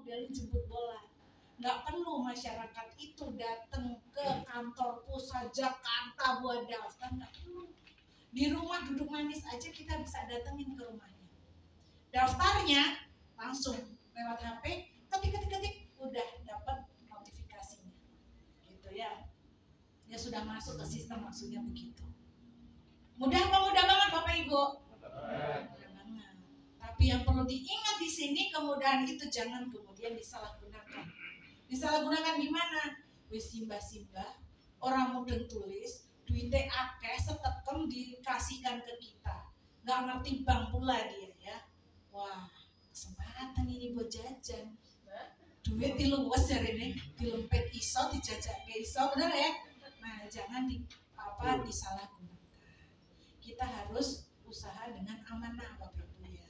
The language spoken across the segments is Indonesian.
modelin jemput bola. Nggak perlu masyarakat itu datang ke kantor pusat Jakarta buat daftar, nggak perlu. Di rumah duduk manis aja kita bisa datengin ke rumahnya. Daftarnya langsung lewat HP, ketik, udah dapat notifikasinya, gitu ya. Ya sudah masuk ke sistem, maksudnya begitu. Mudah apa mudah banget Bapak Ibu? Mudah banget. Tapi yang perlu diingat di sini, kemudahan itu jangan kemudian disalahgunakan. Disalahgunakan gimana? Wis simbah-simbah, orang mudeng tulis, duitnya akeh setekem dikasihkan ke kita. Nggak ngerti bank pula dia ya. Wah, kesempatan ini buat jajan. Duit diluwes dari ini, dilempet iso, dijajak ke iso, benar ya? Nah, jangan disalahgunakan. Kita harus usaha dengan amanah Bapak Ibu ya.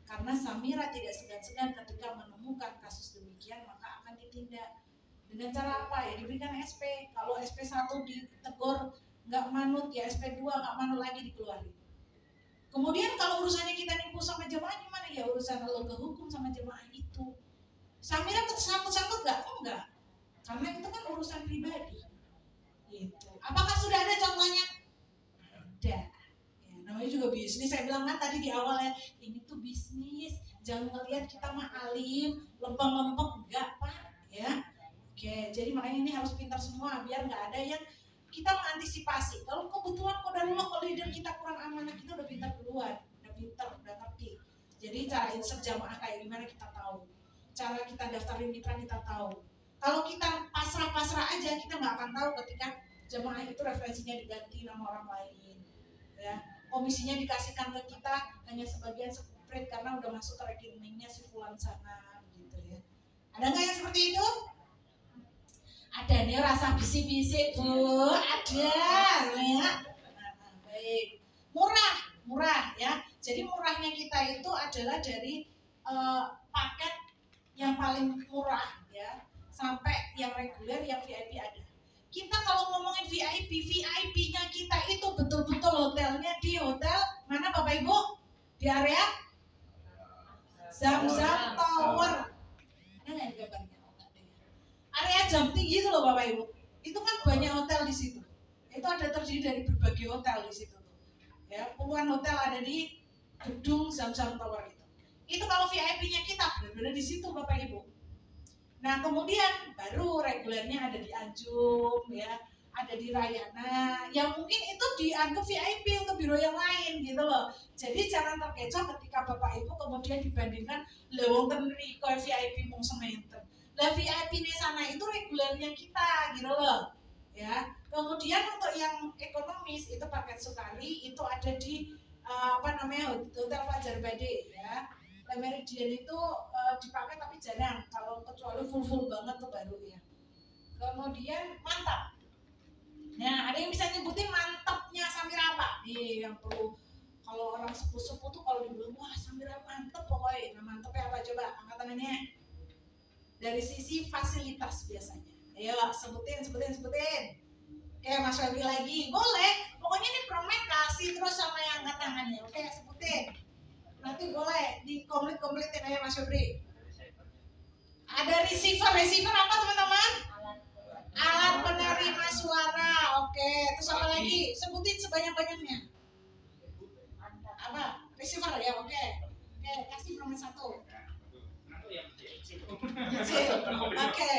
Karena Samira tidak segan-segan ketika menemukan kasus demikian, maka akan ditindak. Dengan cara apa ya? Diberikan SP. Kalau SP1 ditegur nggak manut, ya SP2 nggak manut lagi dikeluarin. Kemudian kalau urusannya kita nipu sama jemaah gimana ya? Urusan lo ke hukum sama jemaah itu. Samira tersangkut-sangkut nggak? Enggak. Karena itu kan urusan pribadi. Gitu. Apakah sudah ada contohnya? Ada. Ya, namanya juga bisnis. Saya bilang kan tadi di awal ya, ini tuh bisnis. Jangan ngelihat kita mah alim, lempeng-lempeng, enggak Pak. Ya. Oke, jadi makanya ini harus pintar semua biar nggak ada yang kita mengantisipasi. Kalau kebetulan kodarullah kalau leader kita kurang amanah, kita udah pintar duluan, udah ngerti. Jadi cara insert jamaah kayak gimana kita tahu. Cara kita daftarin mitra kita tahu. Kalau kita pasrah-pasrah aja, kita nggak akan tahu ketika jamaah itu referensinya diganti nama orang lain. Ya, komisinya dikasihkan ke kita hanya sebagian spread karena udah masuk ke rekeningnya si fulan sana, gitu ya. Ada nggak yang seperti itu? Ada nih rasa bisik-bisik Bu, ada ya. Baik, murah ya. Jadi murahnya kita itu adalah dari paket yang paling murah ya, sampai yang reguler, yang VIP ada. Kita kalau ngomongin VIP-nya kita itu betul-betul hotelnya di hotel mana Bapak Ibu? Di area Zam-Zam Tower. Ada nggak yang gambarnya? Area jam tinggi itu loh Bapak Ibu. Itu kan banyak hotel di situ. Itu ada terdiri dari berbagai hotel di situ. Ya, puluhan hotel ada di gedung Zam-Zam Tower itu. Itu kalau VIP-nya kita benar-benar di situ Bapak Ibu. Nah, kemudian baru regulernya ada di Anjum ya, ada di Rayana. Yang mungkin itu dianggap VIP untuk biro yang lain gitu loh. Jadi jangan terkecoh ketika Bapak Ibu kemudian dibandingkan lewong tenri kok VIP mung sementer. Lah VIP di sana itu regulernya kita gitu loh ya. Kemudian untuk yang ekonomis itu paket sekali itu ada di Hotel Fajar Bade ya. Le Meridian itu dipakai tapi jarang, kalau kecuali full banget tuh baru ya. Kemudian mantap. Nah, ada yang bisa nyebutin mantapnya Samira apa? Nih yang perlu, kalau orang sepuh-sepuh tuh kalau dibilang wah Samira mantep pokoknya. Nah, mantepnya apa coba? Angkat tangannya. Dari sisi fasilitas biasanya. Ayo sebutin. Oke, Mas Febri lagi. Boleh. Pokoknya ini permen kasih terus sama yang angkat tangannya. Oke, sebutin. Nanti boleh komplit-komplitin aja Mas Febri. Ada receiver apa teman-teman? Alat penerima suara. Oke, terus apa lagi? Sebutin sebanyak-banyaknya. Apa? Receiver ya, oke. Oke, kasih permen satu. Oke.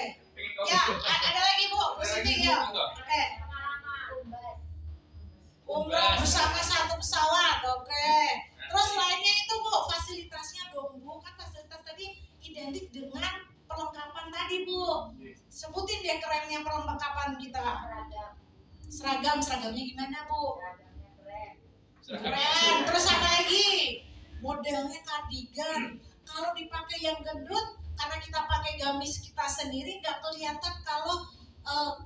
Ya, ada lagi Bu Siti ya. Oke. Umroh bersama satu pesawat. Oke. Terus lainnya itu Bu, fasilitasnya dong Bu. Kan fasilitas tadi identik dengan perlengkapan tadi Bu. Sebutin deh kerennya perlengkapan kita. Seragamnya gimana Bu? Keren. Terus apa lagi? Modelnya kardigan. Kalau dipakai yang gendut, karena kita pakai gamis kita sendiri nggak kelihatan kalau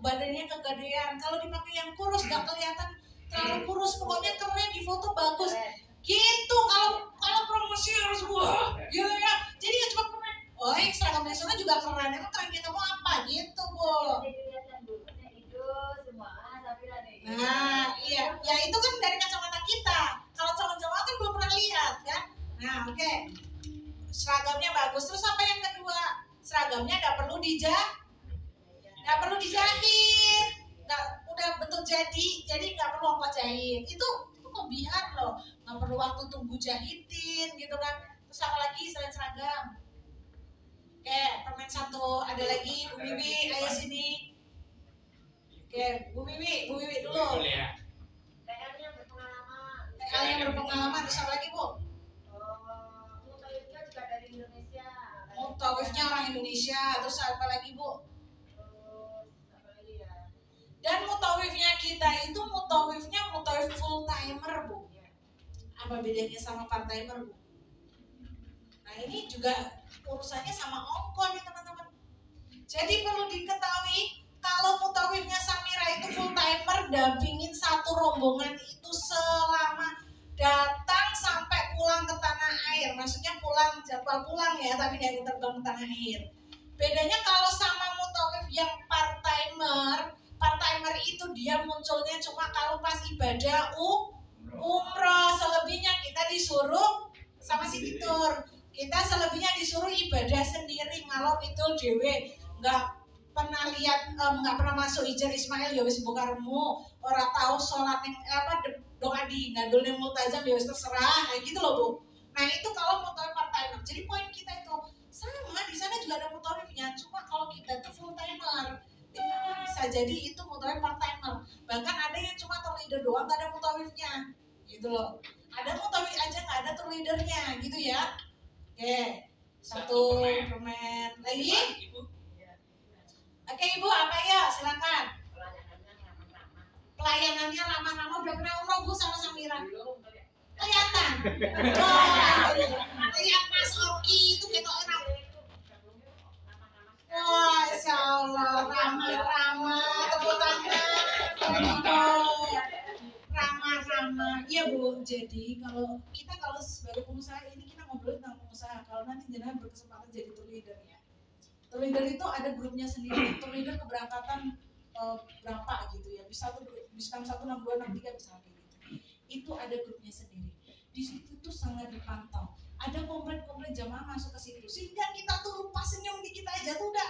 badannya kegedean. Kalau dipakai yang kurus nggak kelihatan terlalu kurus. Pokoknya keren, di foto bagus. Gitu. Kalau promosi harus wah, gitu ya. Jadi ya cuma keren. Oh, seragam nasional juga keren. Emang kerennya kamu apa? Gitu Bu. Nah, iya. Ya itu kan dari kacamata kita. Kalau calon-calon kan belum pernah lihat kan. Nah, oke. Seragamnya bagus. Terus apa yang kedua? seragamnya nggak perlu dijahit, udah betul jadi nggak perlu ongkos jahit. Itu kelebihan loh, nggak perlu waktu tunggu jahitin gitu kan. Terus apa lagi selain seragam? Oke, permen satu, ada lagi Bu Wiwi, ayo sini. Oke, Bu Wiwi dulu. TL yang berpengalaman. TL yang berpengalaman, terus apa lagi Bu? Mutawifnya juga dari Indonesia. Mutawifnya orang Indonesia, terus apa lagi Bu? Terus apa lagi ya? Dan mutawifnya kita itu mutawif full timer Bu. Apa bedanya sama part timer Bu? Nah ini juga urusannya sama ongkos nih teman-teman. Jadi perlu diketahui kalau mutawifnya Samira itu full timer, dampingin satu rombongan itu selama datang sampai pulang ke tanah air. Maksudnya pulang, jadwal pulang ya, tapi dari terbang ke tanah air. Bedanya kalau sama mutawif yang part timer itu dia munculnya cuma kalau pas ibadah umroh. Selebihnya kita disuruh sama si Titur. Kita selebihnya disuruh ibadah sendiri, ngalor itu dewe, nggak pernah lihat, nggak pernah masuk Ijar Ismail ya wis bukarmu, orang tahu sholat yang doa di ngandul yang multazam ya wis terserah, kayak gitu loh Bu. Nah itu kalau mutawif part timer. Jadi poin kita itu sama, di sana juga ada mutawifnya, cuma kalau kita itu full timer. Bisa jadi itu mutawif part timer. Bahkan ada yang cuma tour leader doang, nggak ada mutawifnya, gitu loh. Ada mutawif aja nggak ada tour leadernya, gitu ya. Oke, satu permen lagi. Oke Ibu, apa ya? Silakan. Pelayanannya ramah-ramah. Udah pernah umroh Bu sama Samira? Kelihatan. Lihat Mas Oki itu gitu enak. Wah, Insya Allah ramah-ramah. Tepuk tangan. Ramah-ramah. Iya Bu. Jadi kalau sebagai pengusaha ini kita ngobrol tentang pengusaha. Kalau nanti jenengan berkesempatan jadi tour leader ya. Tour leader itu ada grupnya sendiri. Tour leader keberangkatan berapa gitu ya. Bisa 16263 bisa kayak gitu. Itu ada grupnya sendiri. Di situ tuh sangat dipantau. Ada komplain-komplain jamaah masuk ke situ. Sehingga kita tuh lupa senyum dikit aja tuh udah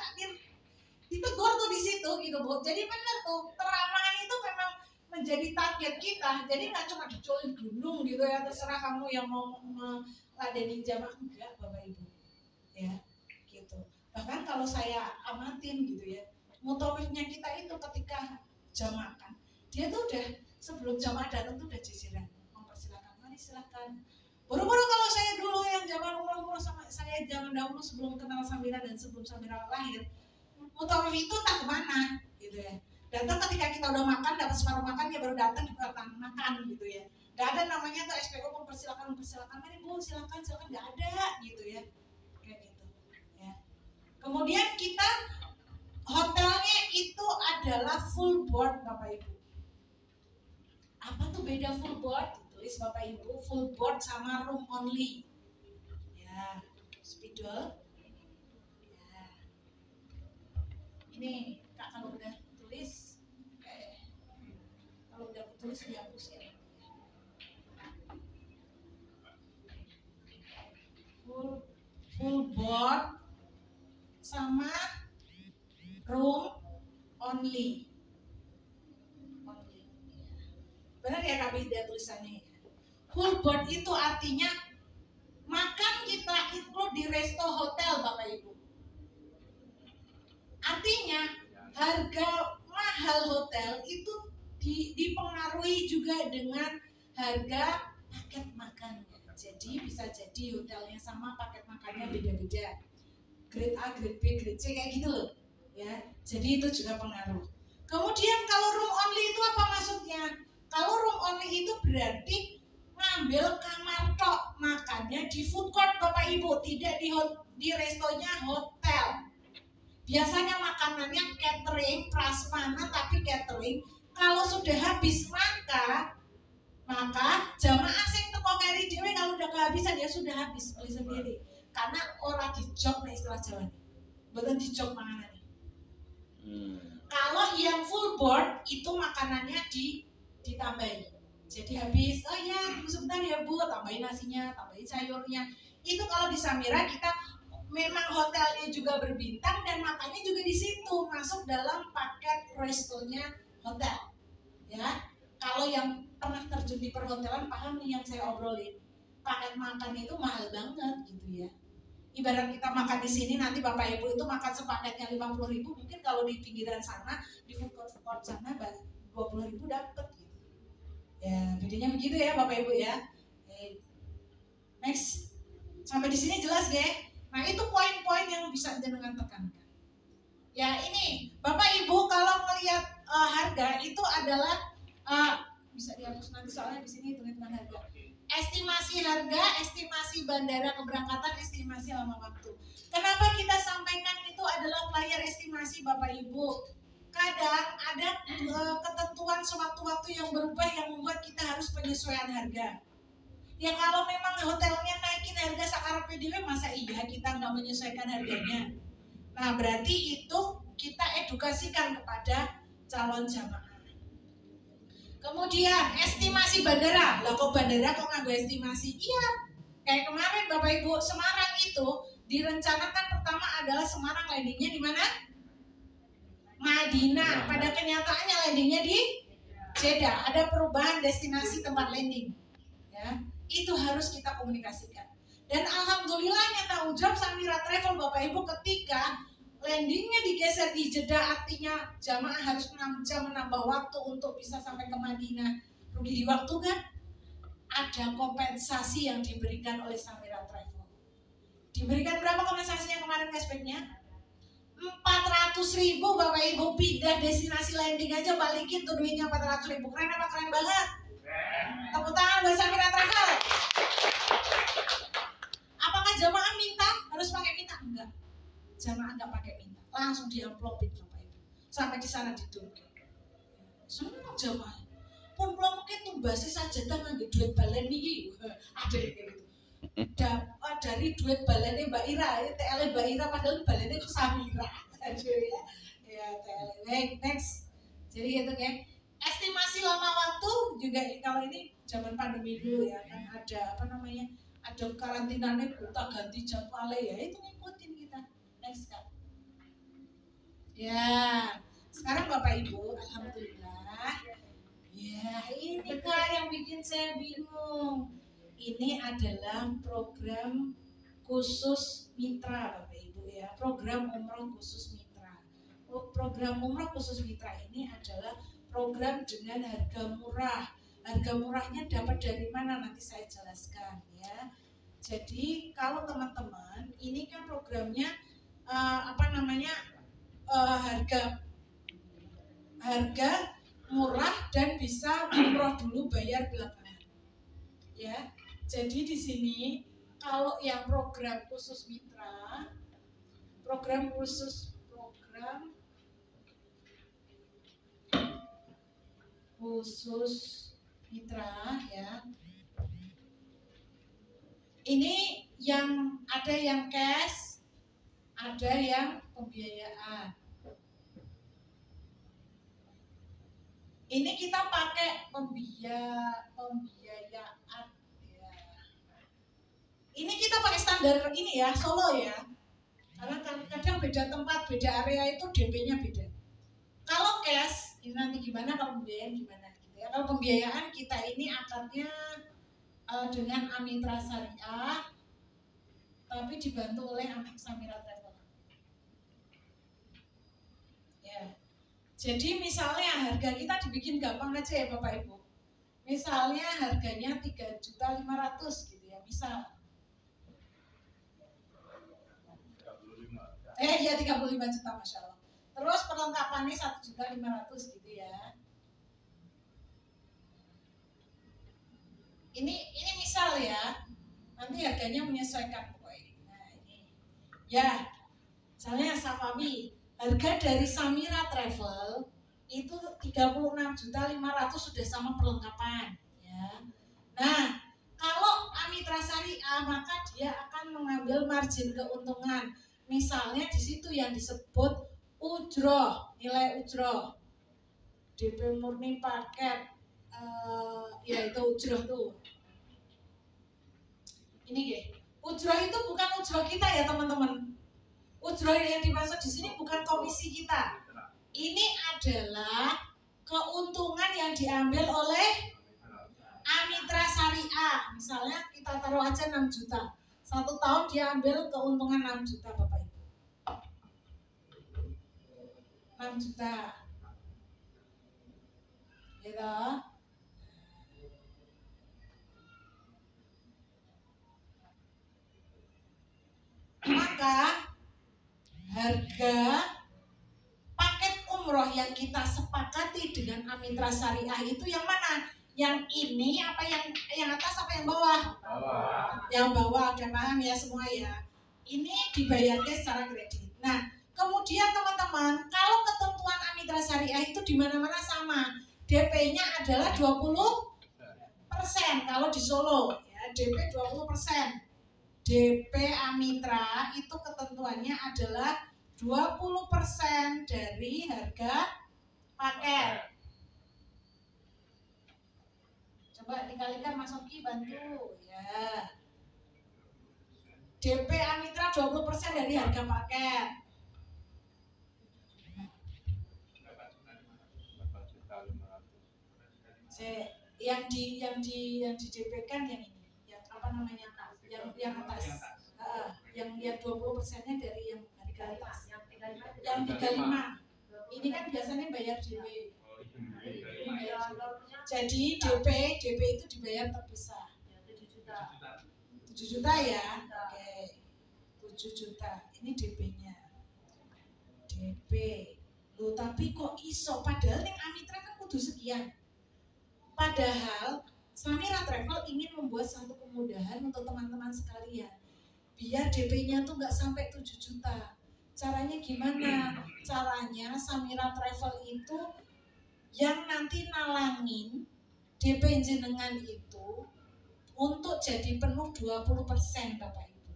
ditegur tuh di situ gitu Bu. Jadi benar tuh keramahan itu memang menjadi target kita. Jadi nggak cuma dicolin gunung gitu ya, terserah kamu yang mau meladenin jamaah, enggak Bapak Ibu ya gitu. Bahkan kalau saya amatin gitu ya, mutawifnya kita itu ketika jamaah kan dia tuh udah sebelum jamaah datang tuh udah cicilan mempersilakan, mari silakan. Buru-buru kalau saya dulu yang zaman umur sama saya zaman dahulu sebelum kenal Samira dan sebelum Samira lahir, mutawif itu tak kemana gitu ya. Datang ketika kita udah makan, dapat separuh makan, dia baru datang juga makan gitu ya. Gak ada namanya tuh SPO mempersilakan, mari Bu silakan, gak ada gitu ya. Kayak gitu ya. Kemudian kita hotelnya itu adalah full board Bapak Ibu. Apa tuh beda full board? Tulis Bapak Ibu, full board sama room only. Ya, spidol. Ya. Ini Kak kalau udah tulis, kalau udah tulis dihapus ya. Full board sama room only. Benar ya Kak Bida tulisannya. Full board itu artinya makan kita include di resto hotel Bapak Ibu. Artinya harga mahal hotel itu dipengaruhi juga dengan harga paket makan. Jadi bisa jadi hotelnya sama, paket makannya beda-beda. Grade A, grade B, grade C kayak gitu loh. Ya, jadi itu juga pengaruh. Kemudian kalau room only itu apa maksudnya? Kalau room only itu berarti ngambil kamar tok, makannya di food court Bapak Ibu, tidak di restonya hotel. Biasanya makanannya catering, prasmanan tapi catering. Kalau sudah habis maka jamaah sing teko keri dhewe kalau udah kehabisan ya sudah habis oleh sendiri. Karena orang dijok nih istilah Jawa. Betul dijok makanannya. Kalau yang full board itu makanannya ditambahin. Jadi habis, oh ya tunggu sebentar ya Bu, tambahin nasinya, tambahin sayurnya. Itu kalau di Samira kita memang hotelnya juga berbintang dan makannya juga di situ, masuk dalam paket restonya hotel. Ya, kalau yang pernah terjun di perhotelan paham nih yang saya obrolin. Paket makan itu mahal banget gitu ya. Ibarat kita makan di sini nanti Bapak Ibu itu makan sepaketnya 50.000, mungkin kalau di pinggiran sana di food court sana 20.000 dapat gitu. Ya, bedanya begitu ya Bapak Ibu ya. Next. Sampai di sini jelas ya? Nah, itu poin-poin yang bisa jenengan tekankan. Ya, ini Bapak Ibu kalau melihat harga itu adalah bisa dihapus nanti soalnya di sini hitung-hitungan harga. Estimasi harga, estimasi bandara keberangkatan, estimasi lama waktu. Kenapa kita sampaikan itu adalah flyer estimasi Bapak Ibu? Kadang ada ketentuan sewaktu-waktu yang berubah yang membuat kita harus penyesuaian harga. Ya kalau memang hotelnya naikin harga sakarepe dhewe, masa iya kita nggak menyesuaikan harganya? Nah berarti itu kita edukasikan kepada calon jamaah. Kemudian estimasi bandara. Lah kok bandara kok nganggo estimasi? Iya. Kayak kemarin Bapak Ibu, Semarang itu direncanakan pertama adalah Semarang landingnya di mana? Madinah. Pada kenyataannya landingnya di Jeddah. Ada perubahan destinasi tempat landing. Ya, itu harus kita komunikasikan. Dan alhamdulillahnya tanggung jawab Samira Travel Bapak Ibu ketika landingnya digeser di Jeddah, artinya jamaah harus 6 jam menambah waktu untuk bisa sampai ke Madinah. Rugi di waktu kan? Ada kompensasi yang diberikan oleh Samira Travel. Diberikan berapa kompensasinya kemarin cashbacknya? 400.000 Bapak Ibu, pindah destinasi landing aja balikin tuh duitnya 400.000. Keren apa keren banget? Tepuk tangan buat Samira Travel. Apakah jamaah minta? Harus pakai minta? Enggak. Jamaah enggak pakai minta, langsung diamplopin Bapak Ibu. Sampai di sana ditulis. Senang jamaah. Pun belum mungkin tumbasi saja tangan duit balen nih. Ada yang kayak gitu. Dari duit balennya Mbak Ira, TL Mbak Ira padahal balennya ke Samira. Ya TL. Next. Jadi itu ya. Estimasi lama waktu juga kalau ini zaman pandemi dulu ya kan ada apa namanya? Ada karantinanya kita ganti jadwalnya ya itu ngikutin kita. Next Kak. Ya, sekarang Bapak Ibu, alhamdulillah. Ya, ini Kak yang bikin saya bingung. Ini adalah program khusus mitra Bapak Ibu ya, program umroh khusus mitra. Program umroh khusus mitra ini adalah program dengan harga murah. Harga murahnya dapat dari mana nanti saya jelaskan ya. Jadi kalau teman-teman ini kan programnya harga murah dan bisa umroh dulu bayar belakangan. Ya. Jadi di sini kalau yang program khusus mitra, program khusus mitra ya. Ini yang ada yang cash, ada yang pembiayaan. Ini kita pakai pembiayaan ya. Ini kita pakai standar ini ya, Solo ya. Karena kadang beda tempat, beda area itu DP-nya beda. Kalau cash, ini nanti gimana, kalau pembiayaan gimana gitu ya. Kalau pembiayaan kita ini akadnya dengan Amitra Syariah, tapi dibantu oleh anak Samira Travel. Ya. Jadi misalnya harga kita dibikin gampang aja ya Bapak Ibu. Misalnya harganya 3.500.000 gitu ya, misal. Ya 35 juta Masya Allah. Terus perlengkapannya 1.500.000 gitu ya. Ini misal ya. Nanti harganya menyesuaikan pokoknya. Nah ini. Ya. Misalnya Safawi, harga dari Samira Travel itu 36.500.000 sudah sama perlengkapan ya. Nah, kalau Amitra Syariah maka dia akan mengambil margin keuntungan. Misalnya di situ yang disebut ujroh, nilai ujroh, DP murni paket, ya itu ujroh tuh. Ini Ujroh itu bukan ujroh kita ya teman-teman. Ujroh yang dimaksud di sini bukan komisi kita. Ini adalah keuntungan yang diambil oleh Amitra Syariah. Misalnya kita taruh aja 6 juta. 1 tahun dia ambil keuntungan 6 juta Bapak Ibu. 6 juta. Gitu. Maka harga paket umroh yang kita sepakati dengan Amitra Syariah itu yang mana? Yang ini apa yang atas apa yang bawah? Yang bawah, udah paham ya semua ya. Ini dibayarnya secara kredit. Nah, kemudian teman-teman, kalau ketentuan Amitra Syariah itu di mana-mana sama. DP-nya adalah 20% kalau di Solo ya, DP 20%. DP Amitra itu ketentuannya adalah 20% dari harga paket. Coba dikalikan Mas Oki bantu ya. DP Amitra 20% dari harga paket. Yang di DP kan yang ini, yang apa namanya? Yang atas. Yang 20%-nya dari yang harga atas. Yang 35. Ini kan biasanya bayar DP. Jadi DP itu dibayar terpisah. 7 juta ya. Oke. 7 juta. Ini DP-nya. DP. Loh, tapi kok iso padahal yang Amitra kan kudu sekian. Padahal Samira Travel ingin membuat satu kemudahan untuk teman-teman sekalian. Biar DP-nya tuh nggak sampai 7 juta. Caranya gimana? Caranya Samira Travel itu yang nanti nalangin DP jenengan itu untuk jadi penuh 20% Bapak Ibu.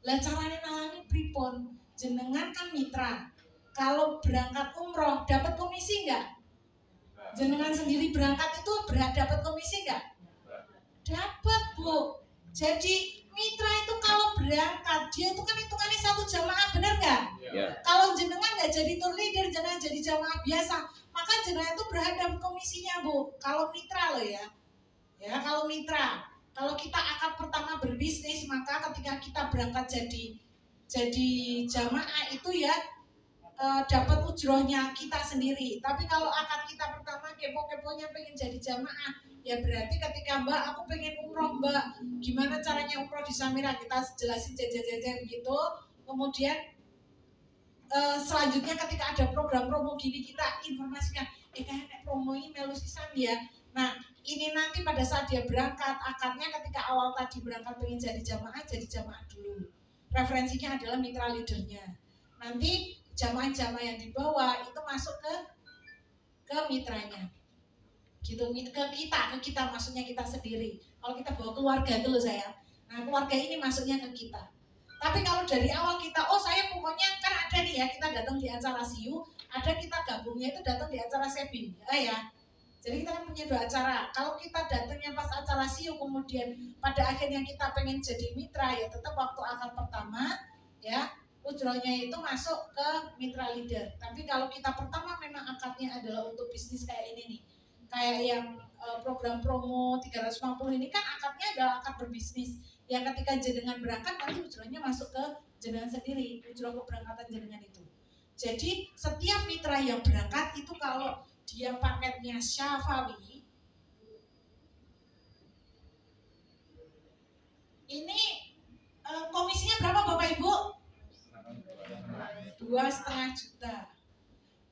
Lah caranya nalangin pripun? Jenengan kan mitra. Kalau berangkat umroh dapat komisi nggak? Jenengan sendiri berangkat itu dapat komisi nggak? Dapat Bu. Jadi mitra itu kalau berangkat dia itu kan hitungannya satu jamaah, benar nggak? Yeah. Kalau jenengan nggak jadi tour leader, jenengan jadi jamaah biasa, maka jenengan itu berhadap komisinya Bu. Kalau mitra loh ya. Ya kalau mitra. Kalau kita akad pertama berbisnis, maka ketika kita berangkat jadi jamaah itu ya dapat ujrohnya kita sendiri. Tapi kalau akad kita pertama kepo-keponya pengen jadi jamaah, ya berarti ketika Mbak aku pengen umroh Mbak, gimana caranya umroh di Samira, kita jelasin jajan-jajan gitu. Kemudian selanjutnya ketika ada program-promo gini kita informasikan, kayak promo ini melu sisan ya. Nah ini nanti pada saat dia berangkat, akadnya ketika awal tadi berangkat pengen jadi jamaah dulu. Referensinya adalah mitra leadernya. Nanti jamaah-jamaah yang dibawa itu masuk ke mitranya, gitu, ke kita maksudnya kita sendiri. Kalau kita bawa keluarga itu loh saya, nah keluarga ini masuknya ke kita. Tapi kalau dari awal kita, saya pokoknya kan ada nih ya, kita datang di acara SIU, ada kita gabungnya itu datang di acara SEBI, ya. Jadi kita kan punya 2 acara. Kalau kita datangnya pas acara SIU, kemudian pada akhirnya kita pengen jadi mitra, ya tetap waktu akad pertama, ya. Ujrohnya itu masuk ke mitra leader. Tapi kalau kita pertama memang akadnya adalah untuk bisnis kayak ini nih, kayak yang program promo 350 ini kan akadnya adalah akad berbisnis. Yang ketika jenengan berangkat nanti ujrohnya masuk ke jenengan sendiri, ujroh keberangkatan jenengan itu. Jadi setiap mitra yang berangkat itu kalau dia paketnya Syafawi, ini komisinya berapa Bapak Ibu? 2,5 juta.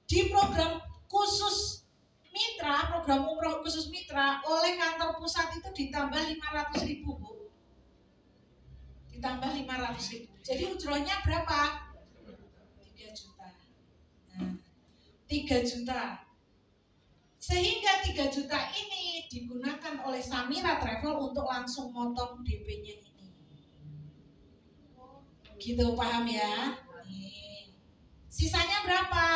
Di program khusus mitra, program umroh khusus mitra oleh kantor pusat itu ditambah 500.000 Bu. Ditambah 500.000. Jadi ujrohnya berapa? 3 juta. Nah, 3 juta. Sehingga 3 juta ini digunakan oleh Samira Travel untuk langsung motong DP-nya ini. Gitu paham ya? Sisanya berapa?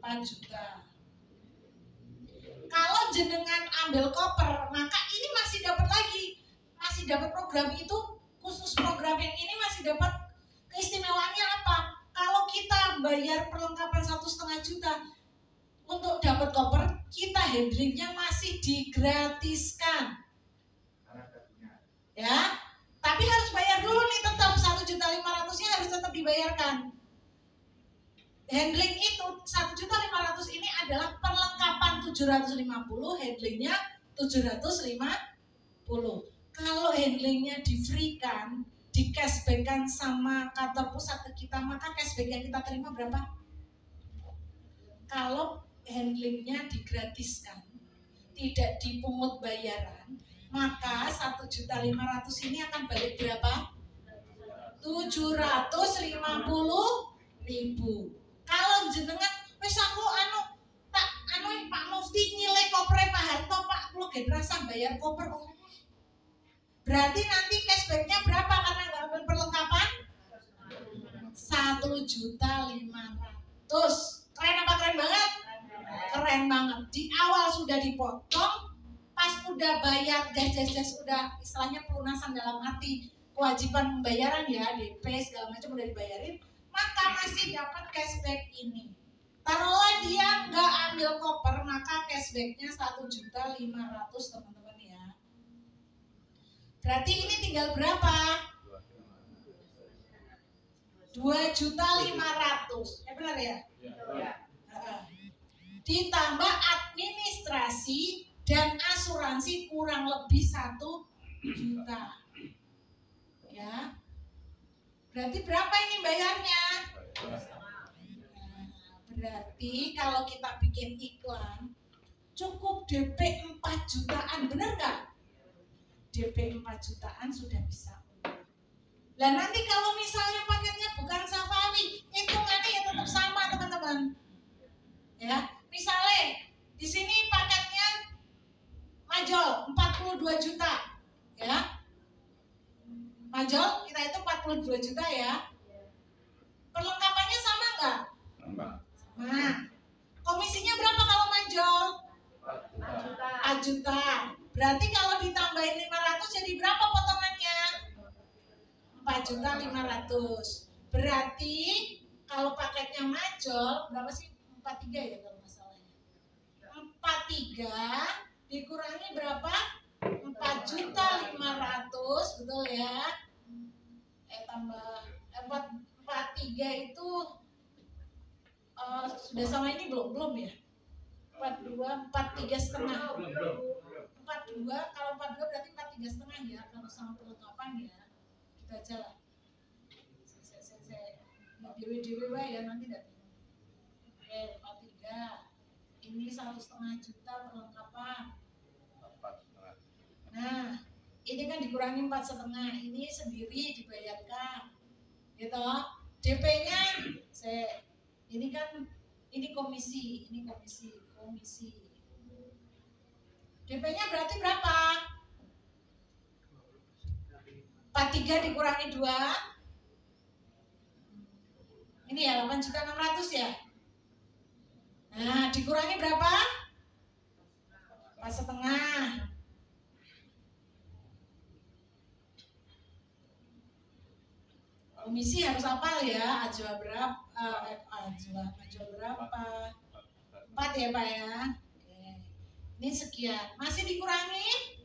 4 juta. Kalau jenengan ambil koper, maka ini masih dapat lagi, masih dapat program itu khusus program yang ini masih dapat keistimewaannya apa? Kalau kita bayar perlengkapan 1,5 juta untuk dapat koper, kita handlingnya masih digratiskan. Ya, tapi harus bayar dulu nih, tetap 1.500.000-nya harus tetap dibayarkan. Handling itu 1.500.000 ini adalah perlengkapan 750, handlingnya 750. Kalau handlingnya di free kan, di cashback-kan sama kantor pusat ke kita, maka cashback yang kita terima berapa? Kalau handlingnya digratiskan, tidak dipungut bayaran, maka 1.500.000 ini akan balik berapa? 750.000. Kalau jenengan wis aku Pak Mufti nyilih koper Pak Harto, Pak kulo gen rasah bayar koper. Berarti nanti cashbacknya berapa karena nggak ambil perlengkapan? 1.500.000. Keren apa keren banget? Keren banget. Di awal sudah dipotong, pas udah bayar jas udah istilahnya pelunasan dalam arti kewajiban pembayaran ya, DP segala macam udah dibayarin, maka masih dapat cashback ini. Taruhlah dia nggak ambil koper, maka cashbacknya 1.500.000 teman-teman ya. Berarti ini tinggal berapa? 2.500.000. Benar ya? Ya. Ditambah administrasi dan asuransi kurang lebih 1 juta. Ya. Berarti berapa ini bayarnya? Berarti kalau kita bikin iklan cukup DP 4 jutaan, benar nggak? DP 4 jutaan sudah bisa. Lah nanti kalau misalnya paketnya bukan Safawi, hitungannya ya tetap sama teman-teman. Ya, misalnya di sini paketnya Majol 42 juta, ya. Majol kita itu 42 juta ya. Perlengkapannya sama nggak? Sama. Nah, komisinya berapa kalau Majol? 4 juta. Berarti kalau ditambahin 500 jadi berapa potongannya? 4.500.000. Berarti kalau paketnya Majol berapa sih? 43 ya kalau nggak salah. 43 dikurangi berapa? 4.500.000, betul ya? Tambah 43 itu sudah sama ini belum ya? 43 setengah. 42 kalau 42 berarti 43 setengah ya kalau sama perlengkapan ya. Kita aja lah. Dewe ya nanti datang. Oke, 43. Ini 1,5 juta perlengkapan. Nah, ini kan dikurangi 4,5. Ini sendiri dibayarkan. Gitu. DP-nya ini kan komisi. DP-nya berarti berapa? 43 dikurangi 2. Ini ya 8.600.000 ya. Nah, dikurangi berapa? 4,5. Komisi harus hafal ya, ajwa berapa? Ajwa berapa? 4 ya Pak ya. Oke. Ini sekian. Masih dikurangi?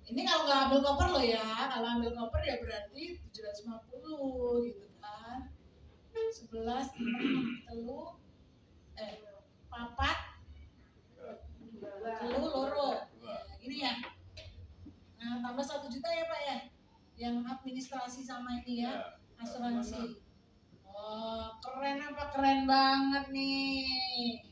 Ini kalau nggak ambil koper loh ya. Kalau ambil koper ya berarti 750 gitu kan. 11 telu papat telu loro. Ya, gini ya. Nah, tambah 1 juta ya Pak ya. Yang administrasi sama ini ya, asuransi. Oh, keren apa? Keren banget nih.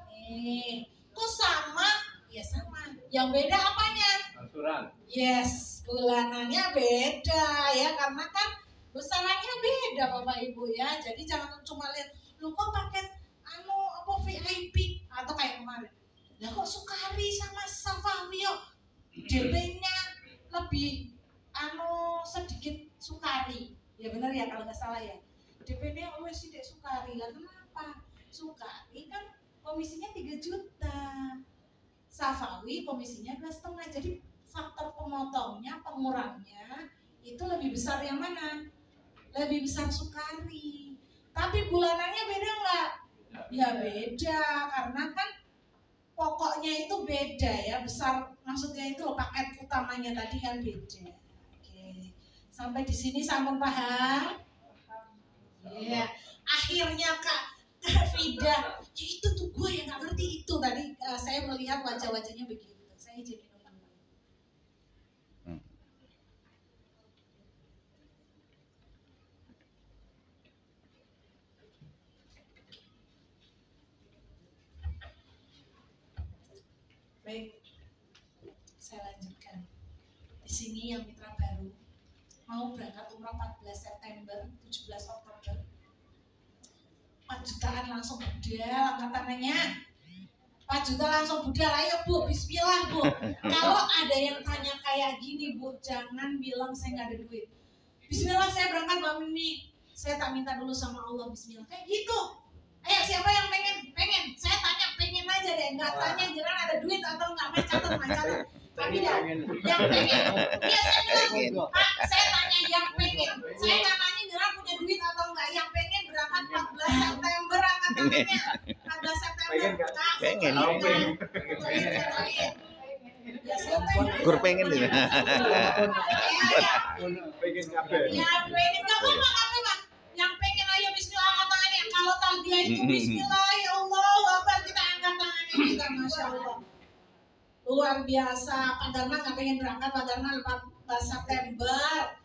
Nih, kok sama? Ya sama. Yang beda apanya? Asuran. Yes, bulanannya beda ya, karena kan besarannya beda Bapak Ibu ya. Jadi jangan cuma lihat, lu kok paket VIP atau kayak kemarin. Lah kok Sukari sama Safawi DP-nya lebih sedikit Sukari. Ya benar ya kalau nggak salah ya. DP-nya sedikit Sukari. Lah kenapa? Sukari kan komisinya 3 juta. Safawi komisinya 2,5. Jadi faktor pemotongnya, pengurangnya itu lebih besar yang mana? Lebih besar Sukari. Tapi bulanannya beda nggak? Ya beda, karena kan pokoknya itu beda ya, besar maksudnya itu paket utamanya tadi kan beda. Oke, sampai di sini sampun paham? Ya, akhirnya Kak Fida, ya itu tuh gue yang nggak ngerti itu tadi. Saya melihat wajah-wajahnya begitu. Saya izin minum dulu. Baik, saya lanjutkan. Di sini yang mitra baru mau berangkat umroh 14 September, 17 Oktober. 4 jutaan langsung budal angkat tangannya. 4 juta langsung budal, ayo Bu, bismillah Bu. Kalau ada yang tanya kayak gini Bu, jangan bilang saya nggak ada duit. Bismillah saya berangkat Mbak Mimi, saya tak minta dulu sama Allah, bismillah. Kayak gitu. Ayo siapa yang pengen? Pengen, saya tanya pengen aja deh, nggak tanya jangan ada duit atau nggak catat. Tapi dah, yang pengen. Iya saya bilang, Pak, saya tanya yang pengen. Saya nggak nanya jangan punya duit atau nggak. Yang pengen berangkat 14 September angkat tangannya. 14 September. Pengen. Ya saya pengen. Gur pengen deh. Pengen kabeh. Ya pengen nggak apa-apa. Yang pengen ayo bismillah angkat tangannya. Kalau tadi itu bismillah ya Allah, Akbar kita angkat tangannya kita, masya Allah. Luar biasa. Pak Dharma nggak pengen berangkat, Pak Dharma 14 September.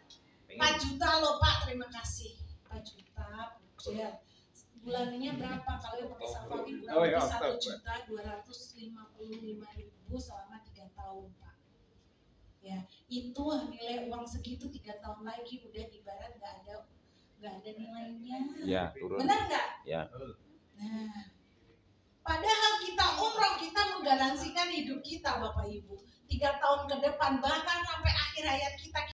4 juta loh Pak, terima kasih. 4 juta, budget. Bulannya berapa? Kalau yang pakai Safawi bulannya 1.255.000 selama 3 tahun Pak. Ya, itu nilai uang segitu 3 tahun lagi udah ibarat nggak ada nilainya. Ya, turun. Benar nggak? Ya. Nah, padahal kita umroh, kita menggaransikan hidup kita Bapak Ibu 3 tahun ke depan, bahkan sampai akhir hayat kita